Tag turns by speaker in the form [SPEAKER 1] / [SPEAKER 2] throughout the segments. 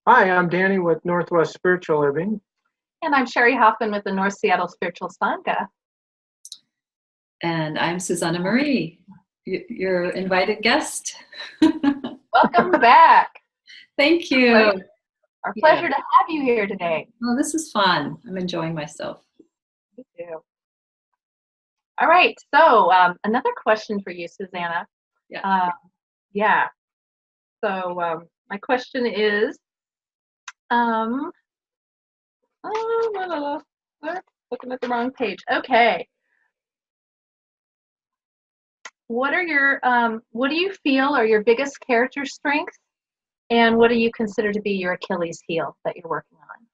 [SPEAKER 1] Hi, I'm Danny with Northwest Spiritual Living.
[SPEAKER 2] And I'm Sherry Hoffman with the North Seattle Spiritual Sangha.
[SPEAKER 3] And I'm Susanna Marie, your invited guest.
[SPEAKER 2] Welcome back.
[SPEAKER 3] Thank you.
[SPEAKER 2] Our pleasure to have you here today.
[SPEAKER 3] Oh, this is fun. I'm enjoying myself.
[SPEAKER 2] Me too. All right. So another question for you, Susanna.
[SPEAKER 3] Yeah.
[SPEAKER 2] So my question is, looking at the wrong page. Okay. What do you feel are your biggest character strengths, and what do you consider to be your Achilles heel that you're working on?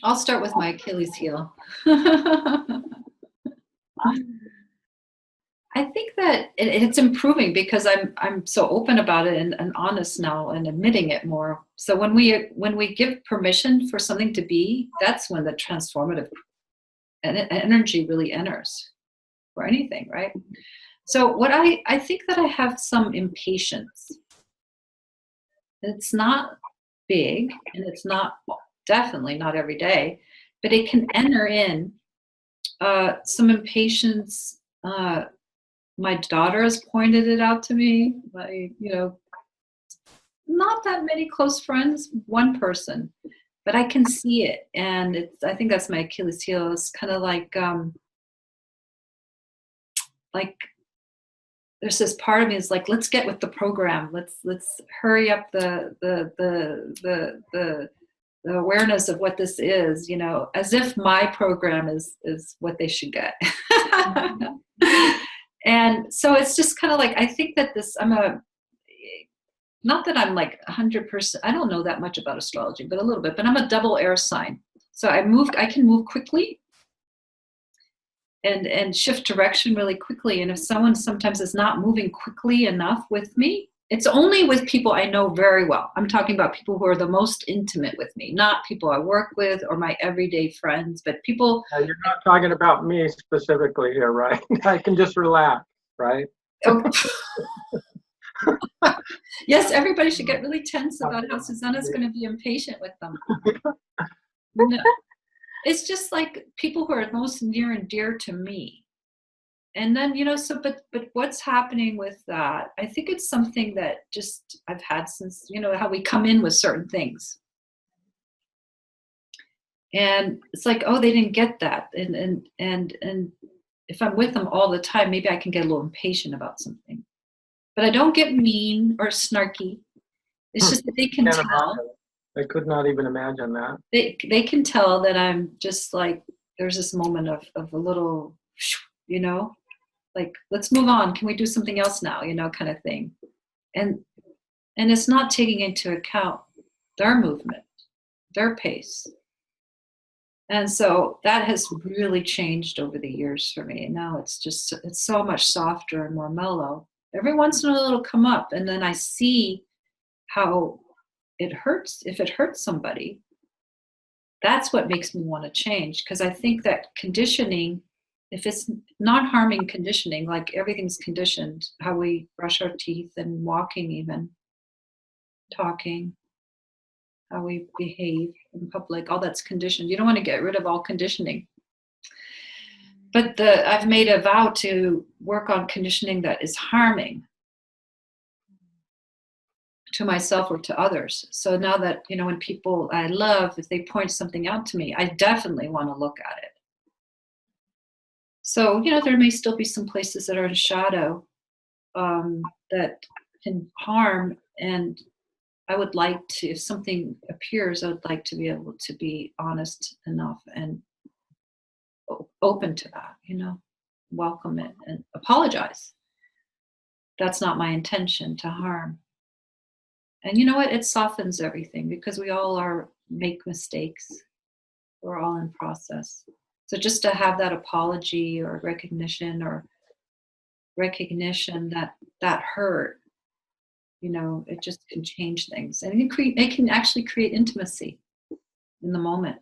[SPEAKER 3] I'll start with my Achilles heel. I think that it's improving because I'm so open about it and honest now and admitting it more. So when we give permission for something to be, that's when the transformative energy really enters for anything, right? So what I think that I have some impatience. It's not big and it's not definitely not every day, but it can enter in some impatience. My daughter has pointed it out to me. Not that many close friends, one person, but I can see it, and I think that's my Achilles heel. It's kind of like there's this part of me is like, let's get with the program. Let's hurry up the awareness of what this is, as if my program is what they should get. And so it's just kind of like, I think that not that I'm like 100%, I don't know that much about astrology, but a little bit, but I'm a double air sign. So I can move quickly and shift direction really quickly. And if someone sometimes is not moving quickly enough with me, it's only with people I know very well. I'm talking about people who are the most intimate with me, not people I work with or my everyday friends, but people.
[SPEAKER 1] Now, you're not talking about me specifically here, right? I can just relax, right?
[SPEAKER 3] Yes, everybody should get really tense about how Susanna's going to be impatient with them. No. It's just like people who are most near and dear to me. And then, but what's happening with that? I think it's something that just I've had since, how we come in with certain things. And it's like, oh, they didn't get that. And if I'm with them all the time, maybe I can get a little impatient about something. But I don't get mean or snarky. It's just that they can tell.
[SPEAKER 1] I could not even imagine that.
[SPEAKER 3] They can tell that I'm just like, there's this moment of a little, like, let's move on. Can we do something else now? Kind of thing. And it's not taking into account their movement, their pace. And so that has really changed over the years for me. And now it's so much softer and more mellow. Every once in a while it'll come up, and then I see how it hurts. If it hurts somebody, that's what makes me want to change. Because I think that conditioning, if it's not harming conditioning, like everything's conditioned, how we brush our teeth and walking, even talking, how we behave in public, all that's conditioned. You don't want to get rid of all conditioning. But I've made a vow to work on conditioning that is harming to myself or to others. So now that, when people I love, if they point something out to me, I definitely want to look at it. So, there may still be some places that are in shadow that can harm. And I would like to, if something appears, I would like to be able to be honest enough and open to that, welcome it and apologize. That's not my intention to harm. And you know what? It softens everything because we all make mistakes. We're all in process. So just to have that apology or recognition that hurt, it just can change things. And it can actually create intimacy in the moment.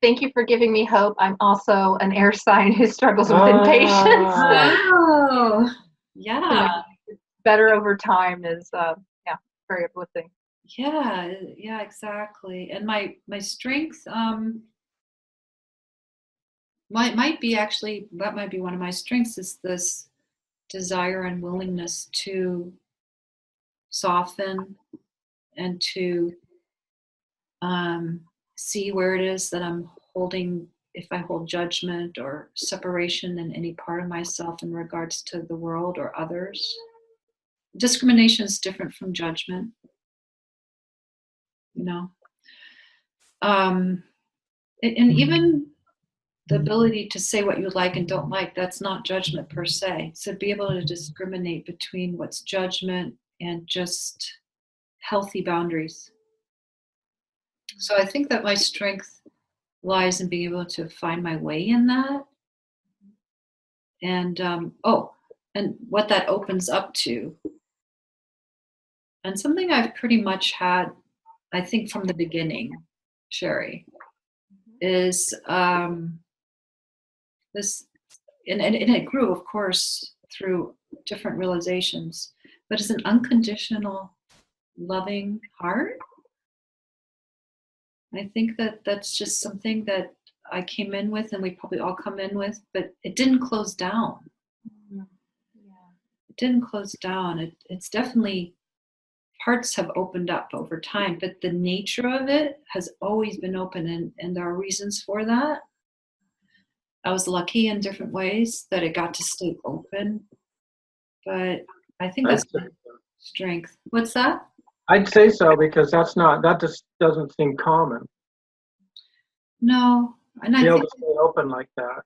[SPEAKER 2] Thank you for giving me hope. I'm also an air sign who struggles with impatience.
[SPEAKER 3] Oh. Yeah.
[SPEAKER 2] Better over time is yeah, very uplifting.
[SPEAKER 3] Yeah, exactly. And my strength might be actually, that might be one of my strengths, is this desire and willingness to soften and to see where it is that I'm holding, if I hold judgment or separation in any part of myself in regards to the world or others. Discrimination is different from judgment, you know. And even the ability to say what you like and don't like, that's not judgment per se. So be able to discriminate between what's judgment and just healthy boundaries. So I think that my strength lies in being able to find my way in that. And and what that opens up to. And something I've pretty much had, I think, from the beginning, Sherry, is this, and it grew, of course, through different realizations, but it's an unconditional, loving heart. I think that that's just something that I came in with, and we probably all come in with, but it didn't close down.
[SPEAKER 2] Yeah.
[SPEAKER 3] It didn't close down. It's definitely, parts have opened up over time, but the nature of it has always been open, and there are reasons for that. I was lucky in different ways that it got to stay open, but I think that's my strength. What's that?
[SPEAKER 1] I'd say so, because that just doesn't seem common.
[SPEAKER 3] No, and I
[SPEAKER 1] Be able
[SPEAKER 3] think,
[SPEAKER 1] to stay open like that.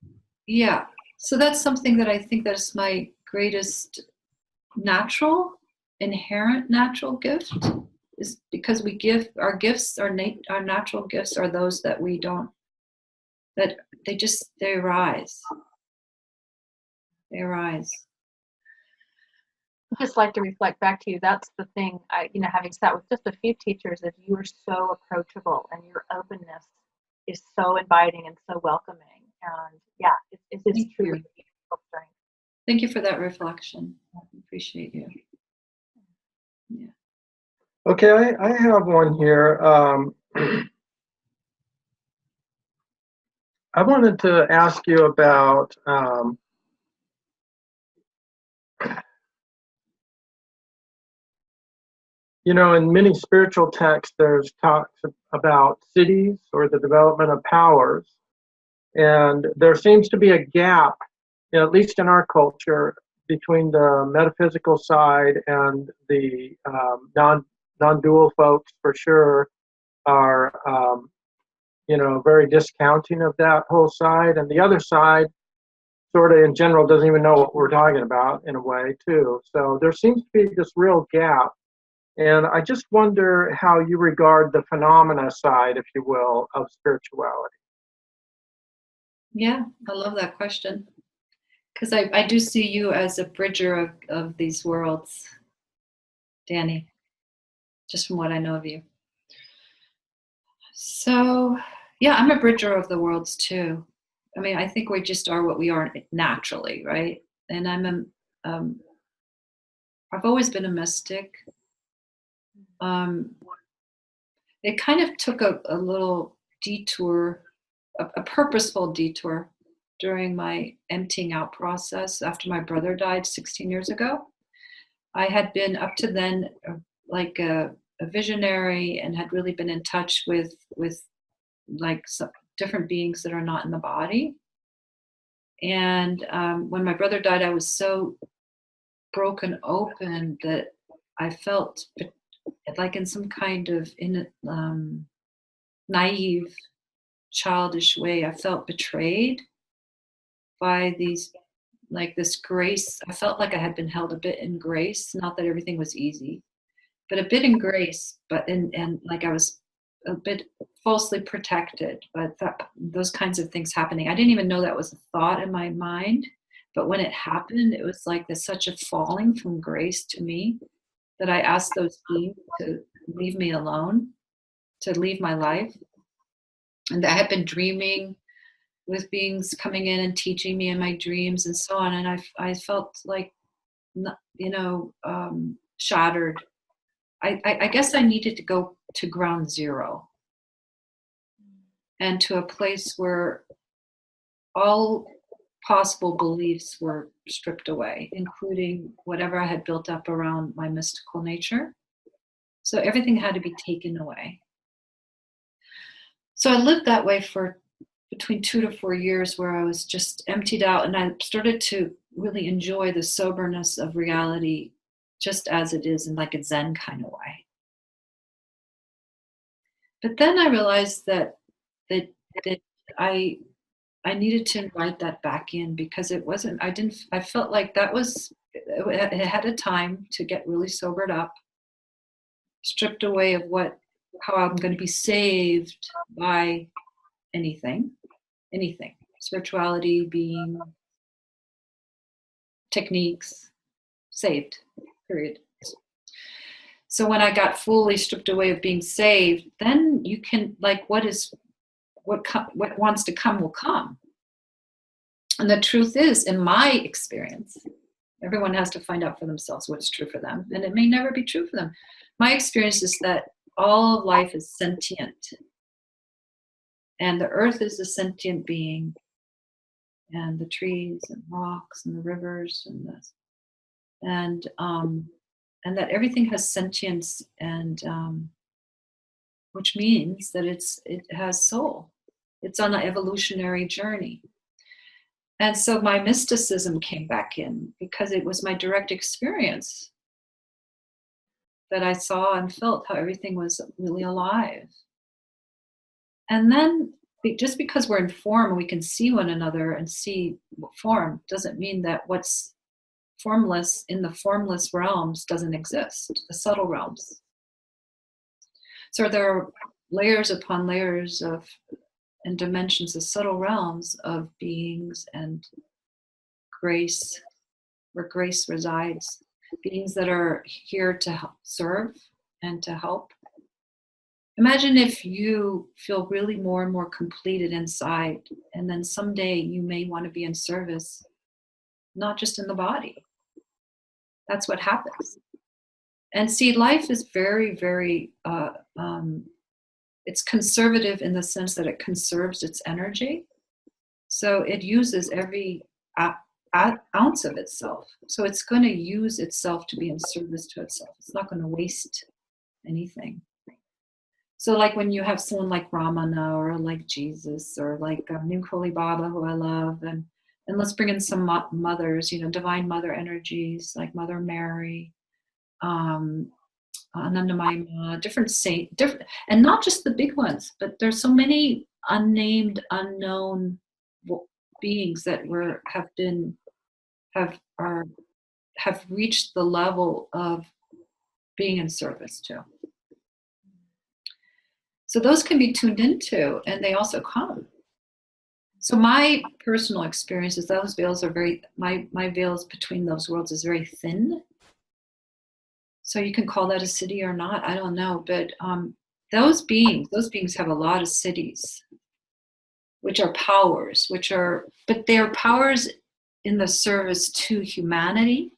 [SPEAKER 3] yeah. So that's something that I think that's my greatest natural, inherent natural gift, is because we give our gifts, our natural gifts are those that we don't, that they arise. They arise.
[SPEAKER 2] I just like to reflect back to you. That's the thing. Having sat with just a few teachers, is you are so approachable, and your openness is so inviting and so welcoming. And yeah, it is
[SPEAKER 3] Thank
[SPEAKER 2] truly
[SPEAKER 3] you.
[SPEAKER 2] a beautiful strength.
[SPEAKER 3] Thank you for that reflection. I appreciate you. Yeah.
[SPEAKER 1] Okay, I have one here. I wanted to ask you about in many spiritual texts, there's talks about siddhis, or the development of powers, and there seems to be a gap, at least in our culture, between the metaphysical side and the non-dual folks, for sure, are very discounting of that whole side, and the other side, sort of in general, doesn't even know what we're talking about in a way too. So there seems to be this real gap. And I just wonder how you regard the phenomena side, if you will, of spirituality.
[SPEAKER 3] Yeah, I love that question. Because I do see you as a bridger of these worlds, Danny, just from what I know of you. So, yeah, I'm a bridger of the worlds too. I mean, I think we just are what we are naturally, right? And I've always been a mystic. It kind of took a little detour, a purposeful detour, during my emptying out process after my brother died 16 years ago. I had been up to then like a visionary, and had really been in touch with like some different beings that are not in the body. And when my brother died, I was so broken open that I felt like in some kind of naive, childish way, I felt betrayed by this grace. I felt like I had been held a bit in grace, not that everything was easy, but a bit in grace, and like I was a bit falsely protected, but those kinds of things happening. I didn't even know that was a thought in my mind, but when it happened, it was like such a falling from grace to me, that I asked those beings to leave me alone, to leave my life. And I had been dreaming with beings coming in and teaching me in my dreams and so on. And I felt like shattered. I guess I needed to go to ground zero and to a place where all possible beliefs were stripped away, including whatever I had built up around my mystical nature. So everything had to be taken away. So I lived that way for between 2 to 4 years, where I was just emptied out, and I started to really enjoy the soberness of reality just as it is, in like a Zen kind of way. But then I realized that I needed to invite that back in, because it wasn't, I felt like it had a time to get really sobered up, stripped away of how I'm going to be saved by anything, spirituality, being, techniques, saved, period. So when I got fully stripped away of being saved, then you can, like, what wants to come will come. And the truth is, in my experience, everyone has to find out for themselves what's true for them, and it may never be true for them. My experience is that all of life is sentient, and the earth is a sentient being, and the trees and rocks and the rivers and that everything has sentience, and which means that it has soul. It's on an evolutionary journey. And so my mysticism came back in, because it was my direct experience that I saw and felt how everything was really alive. And then, just because we're in form and we can see one another and see form, doesn't mean that what's formless in the formless realms doesn't exist, the subtle realms. So there are layers upon layers and dimensions of subtle realms of beings and grace, where grace resides, beings that are here to help, serve and to help. Imagine if you feel really more and more completed inside, and then someday you may want to be in service, not just in the body. That's what happens. And see, life is very, very, it's conservative in the sense that it conserves its energy. So it uses every ounce of itself. So it's going to use itself to be in service to itself. It's not going to waste anything. So like when you have someone like Ramana, or like Jesus, or like Nimkoli Baba, who I love, and let's bring in some mothers, divine mother energies, like Mother Mary, Anandamayi, different saint, and not just the big ones, but there's so many unnamed, unknown beings that have reached the level of being in service too. So those can be tuned into, and they also come. So my personal experience is those veils are my veils between those worlds is very thin. So you can call that a siddhi or not, I don't know. But those beings have a lot of siddhis, which are powers, but they are powers in the service to humanity.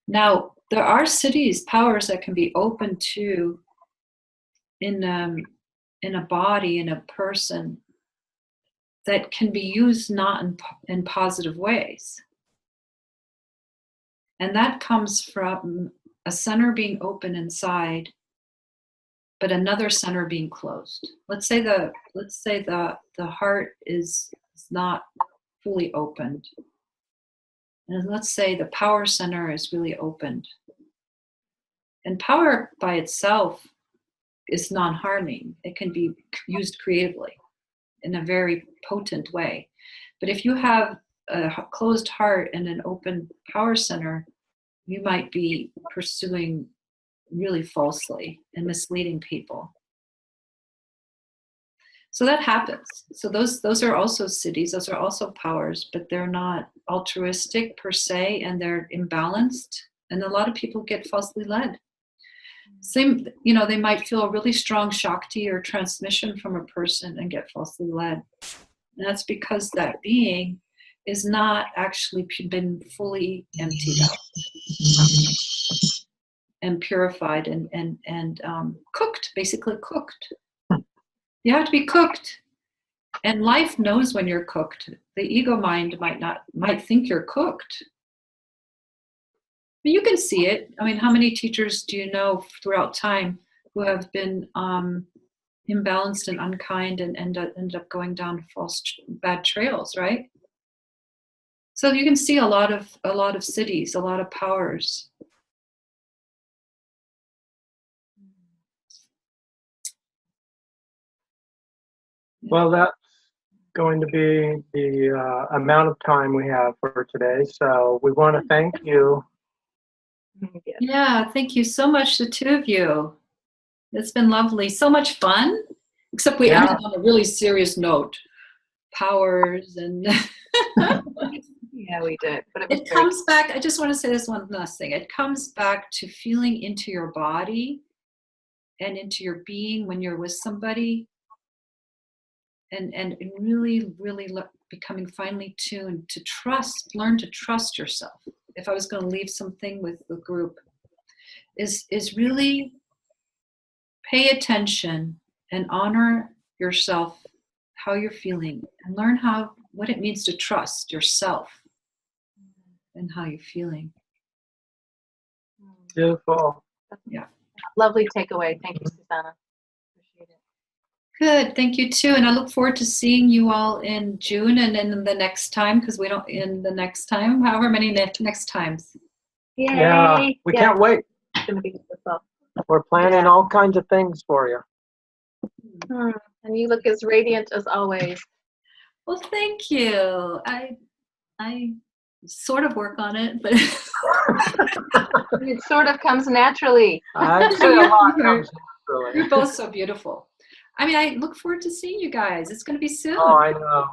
[SPEAKER 3] Now, there are siddhis, powers that can be open to in a body, in a person, that can be used not in positive ways. And that comes from a center being open inside, but another center being closed. Let's say the heart is not fully opened. And let's say the power center is really opened. And power by itself is non-harming. It can be used creatively in a very potent way. But if you have a closed heart and an open power center, you might be pursuing really falsely and misleading people. So that happens. So those are also siddhis, those are also powers, but they're not altruistic per se, and they're imbalanced. And a lot of people get falsely led. Same, they might feel a really strong Shakti or transmission from a person and get falsely led. And that's because that being is not actually been fully emptied out and purified and cooked, basically cooked. You have to be cooked. And life knows when you're cooked. The ego mind might think you're cooked. But you can see it. I mean, how many teachers do you know throughout time who have been imbalanced and unkind and end up going down bad trails, right? So you can see a lot of siddhis, a lot of powers.
[SPEAKER 1] Well, that's going to be the amount of time we have for today. So we want to thank you.
[SPEAKER 3] Yeah, thank you so much, the two of you. It's been lovely. So much fun. Except we ended on a really serious note. Powers and...
[SPEAKER 2] Yeah, we did. But
[SPEAKER 3] it comes back, I just want to say this one last thing. It comes back to feeling into your body and into your being when you're with somebody. And really, really becoming finely tuned to learn to trust yourself. If I was going to leave something with the group, is really pay attention and honor yourself, how you're feeling, and learn what it means to trust yourself and how you're feeling.
[SPEAKER 1] Beautiful.
[SPEAKER 3] Yeah.
[SPEAKER 2] Lovely takeaway. Thank you, Susanna. Appreciate it.
[SPEAKER 3] Good, thank you too, and I look forward to seeing you all in June and in the next time, because however many next times.
[SPEAKER 2] Yay.
[SPEAKER 1] Yeah, we can't wait.
[SPEAKER 2] It's going to be wonderful.
[SPEAKER 1] We're planning all kinds of things for you.
[SPEAKER 2] And you look as radiant as always.
[SPEAKER 3] Well, thank you. I sort of work on it, but
[SPEAKER 2] It sort of comes naturally.
[SPEAKER 1] I'd say a lot comes naturally.
[SPEAKER 3] You're both so beautiful. I mean, I look forward to seeing you guys. It's going to be soon.
[SPEAKER 1] Oh, I know.